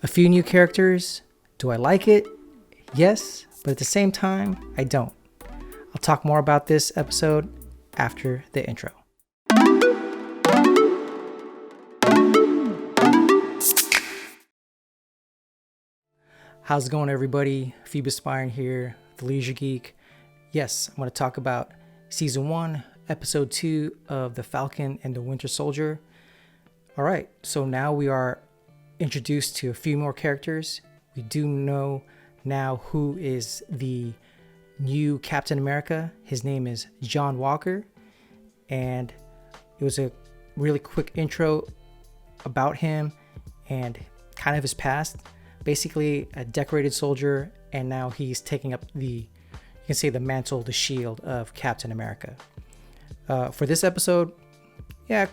A few new characters. Do I like it? Yes, but at the same time, I don't. I'll talk more about this episode after the intro. How's it going, everybody? Phoebus Spine here, the Leisure Geek. Yes, I'm going to talk about Season 1, Episode 2 of The Falcon and the Winter Soldier. All right, so now we are introduced to a few more characters. We do know now who is the new Captain America. His name is John Walker, and it was a really quick intro about him and kind of his past. Basically a decorated soldier, and now he's taking up you can say the mantle, the shield of Captain America. For this episode, yeah, it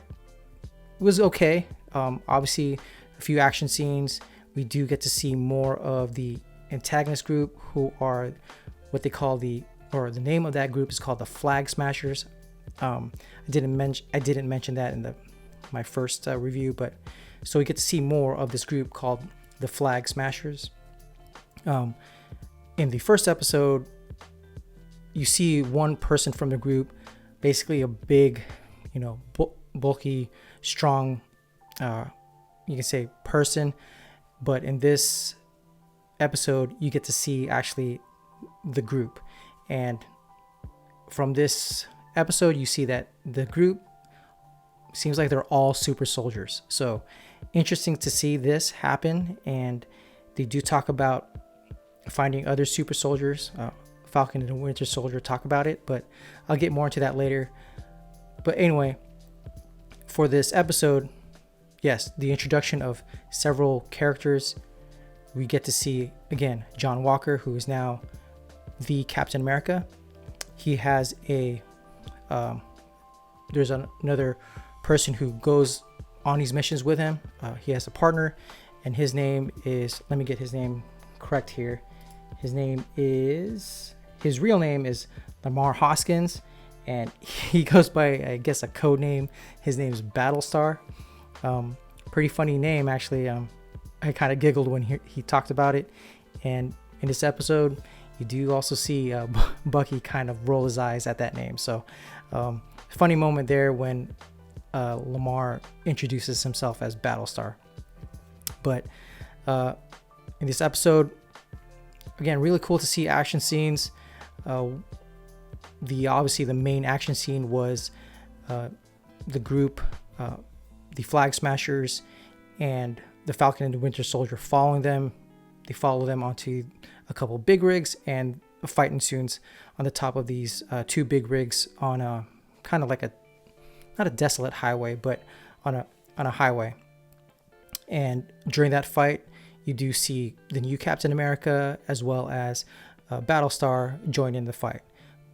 was okay. Obviously a few action scenes. We do get to see more of the antagonist group, who are what they call the name of that group is called the Flag Smashers. I didn't mention that in my first review, but so we get to see more of this group called the Flag Smashers. In the first episode, you see one person from the group, basically a big, bulky, strong, you can say person. But in this episode, you get to see actually the group. And from this episode, you see that the group seems like they're all super soldiers. So interesting to see this happen. And they do talk about finding other super soldiers. Falcon and the Winter Soldier talk about it, but I'll get more into that later. But anyway, for this episode, yes, the introduction of several characters. We get to see, again, John Walker, who is now the Captain America. He has there's another person who goes on these missions with him. He has a partner, and his name is, let me get his name correct here. His real name is Lamar Hoskins, and he goes by, I guess, a code name. His name is Battlestar. Pretty funny name, actually. I kind of giggled when he talked about it. And in this episode, you do also see Bucky kind of roll his eyes at that name. So funny moment there when Lamar introduces himself as Battlestar. But in this episode, again, really cool to see action scenes. Obviously the main action scene was the group, the Flag Smashers, and the Falcon and the Winter Soldier following them. They follow them onto a couple big rigs, and a fight ensues on the top of these two big rigs on a kind of like not a desolate highway, but on a highway. And during that fight, you do see the new Captain America as well as Battlestar join in the fight.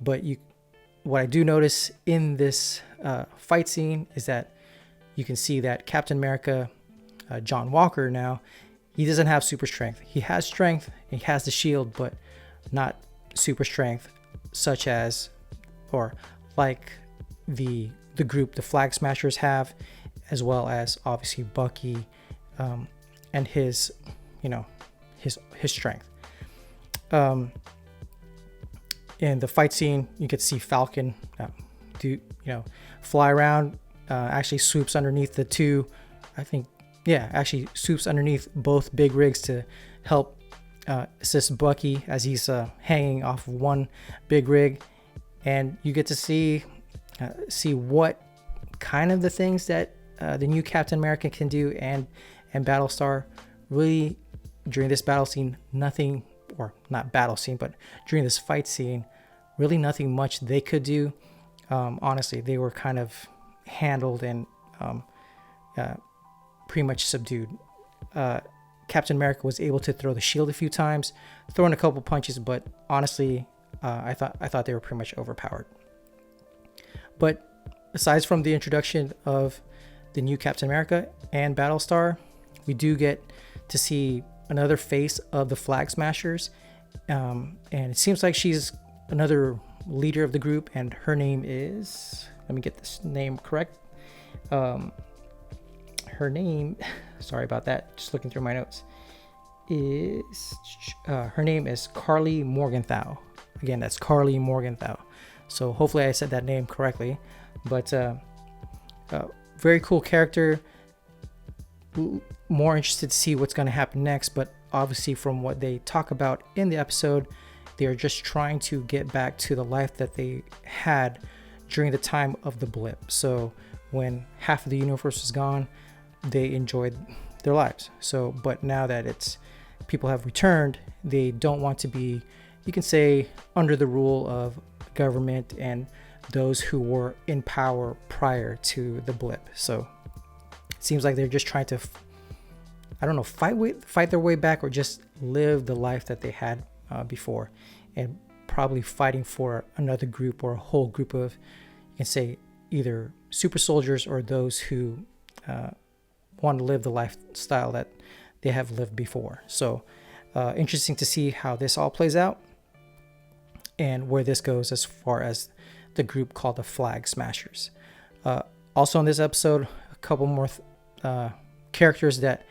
But what I do notice in this fight scene is that you can see that Captain America, John Walker, now, he doesn't have super strength. He has strength, he has the shield, but not super strength, such as, or like the group, the Flag Smashers have, as well as obviously Bucky, and his strength. In the fight scene, you get to see Falcon fly around, actually swoops underneath the two, swoops underneath both big rigs to help assist Bucky as he's hanging off one big rig. And you get to see what kind of the things that the new Captain America can do, and Battlestar. Really, during this battle scene, nothing, or not battle scene, but during this fight scene, really nothing much they could do. Honestly, they were kind of handled and pretty much subdued. Captain America was able to throw the shield a few times, throw in a couple punches, but honestly, I thought they were pretty much overpowered. But aside from the introduction of the new Captain America and Battlestar, we do get to see another face of the Flag Smashers, and it seems like she's another leader of the group, and her name is, let me get this name correct. Her name, sorry about that, just looking through my notes. is her name is Carly Morgenthau. Again, that's Carly Morgenthau. So hopefully I said that name correctly. But very cool character. More interested to see what's going to happen next. But obviously, from what they talk about in the episode, they are just trying to get back to the life that they had during the time of the blip. So when half of the universe was gone, they enjoyed their lives. So, but now that it's people have returned, they don't want to be, you can say, under the rule of government and those who were in power prior to the blip. So it seems like they're just trying to, I don't know, fight their way back, or just live the life that they had before, and probably fighting for another group or a whole group of, you can say, either super soldiers or those who want to live the lifestyle that they have lived before. So interesting to see how this all plays out and where this goes as far as the group called the Flag Smashers. Also in this episode, a couple more characters that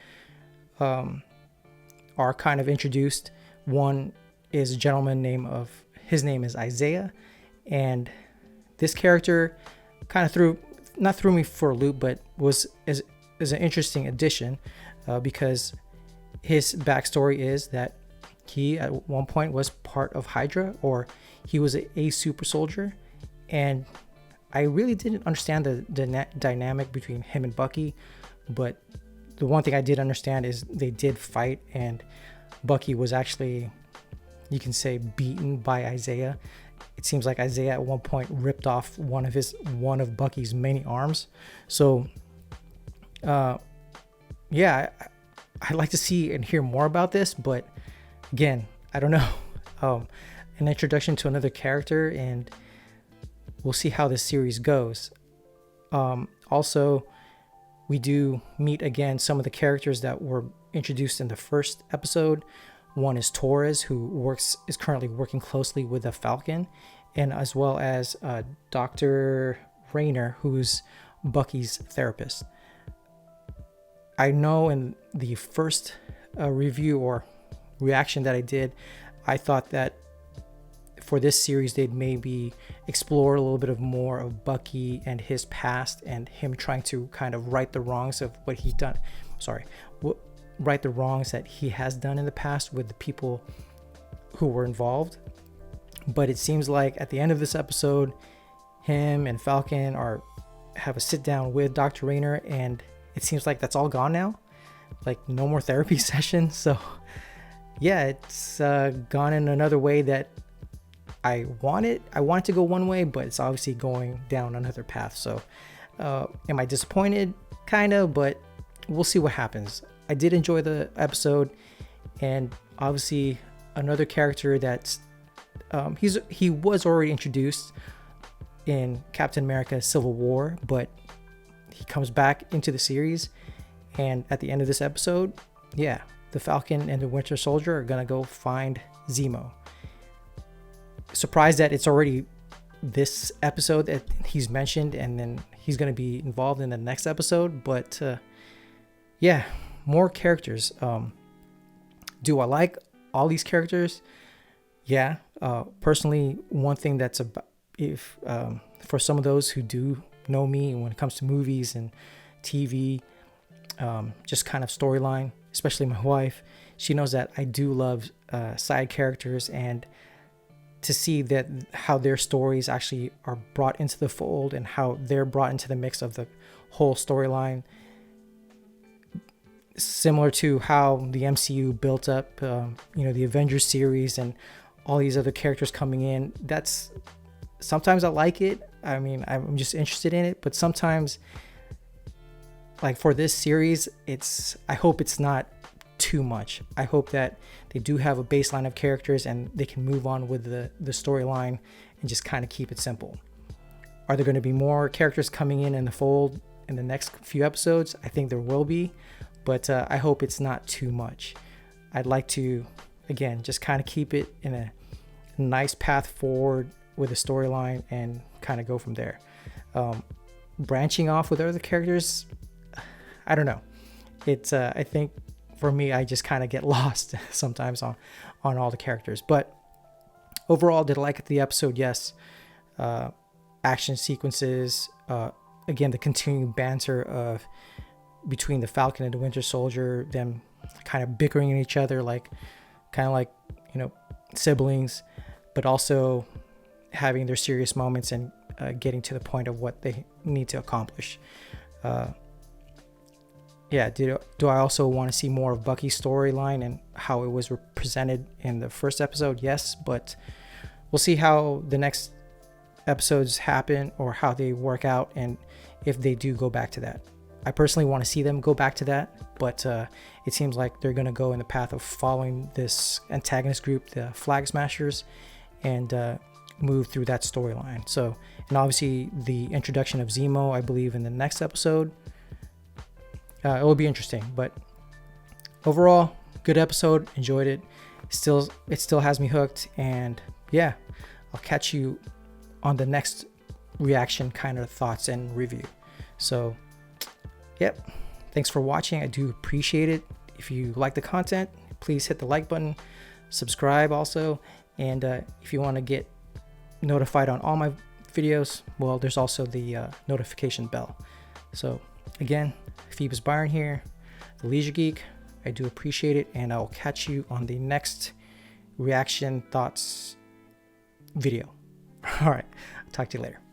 are kind of introduced. One is a gentleman his name is Isaiah, and this character kind of threw me for a loop, but is an interesting addition because his backstory is that he at one point was part of Hydra, or he was a super soldier, and I really didn't understand the dynamic between him and Bucky, but the one thing I did understand is they did fight, and Bucky was actually, you can say, beaten by Isaiah. It seems like Isaiah at one point ripped off one of Bucky's many arms. So yeah, I'd like to see and hear more about this, but again, I don't know. An introduction to another character, and we'll see how this series goes. Also, we do meet again some of the characters that were introduced in the first episode. One is Torres, who is currently working closely with the Falcon, and as well as Dr. Rayner, who's Bucky's therapist. I know in the first review or reaction that I did, I thought that for this series they'd maybe explore a little bit more of Bucky and his past, and him trying to kind of right the wrongs of what he's done. Right the wrongs that he has done in the past with the people who were involved. But it seems like at the end of this episode, him and Falcon have a sit down with Dr. Rayner, and it seems like that's all gone now. Like, no more therapy sessions. So yeah, it's gone in another way that I want it to go one way, but it's obviously going down another path. So am I disappointed? Kind of, but we'll see what happens. I did enjoy the episode, and obviously another character that's he was already introduced in Captain America Civil War, but he comes back into the series, and at the end of this episode, yeah, the Falcon and the Winter Soldier are gonna go find Zemo. Surprised that it's already this episode that he's mentioned, and then he's gonna be involved in the next episode. But yeah, more characters. Do I like all these characters? Yeah. Personally, one thing that's about, if for some of those who do know me, when it comes to movies and TV, just kind of storyline, especially my wife, she knows that I do love side characters, and to see that how their stories actually are brought into the fold and how they're brought into the mix of the whole storyline, similar to how the MCU built up, the Avengers series and all these other characters coming in. That's sometimes I like it. I mean, I'm just interested in it, but sometimes, like for this series, I hope it's not too much. I hope that they do have a baseline of characters and they can move on with the storyline and just kind of keep it simple. Are there going to be more characters coming in the fold in the next few episodes? I think there will be, but I hope it's not too much. I'd like to, again, just kind of keep it in a nice path forward with the storyline and kind of go from there. Branching off with other characters, I don't know. It's I think for me, I just kind of get lost sometimes on all the characters. But overall, did I like the episode? Yes. Action sequences, again, the continuing banter of between the Falcon and the Winter Soldier, them kind of bickering at each other, kind of like, siblings, but also having their serious moments and getting to the point of what they need to accomplish. Do I also want to see more of Bucky's storyline and how it was presented in the first episode? Yes, but we'll see how the next episodes happen or how they work out, and if they do go back to that. I personally want to see them go back to that, but it seems like they're going to go in the path of following this antagonist group, the Flag Smashers, and move through that storyline. So, and obviously the introduction of Zemo, I believe, in the next episode. It will be interesting, but overall, good episode. Enjoyed it. It still has me hooked, and yeah, I'll catch you on the next reaction kind of thoughts and review. So, yep. Thanks for watching. I do appreciate it. If you like the content, please hit the like button, subscribe also, and if you want to get notified on all my videos, well, there's also the notification bell. So again, Phoebus Byron here, the Leisure Geek. I do appreciate it, and I will catch you on the next reaction thoughts video. All right, talk to you later.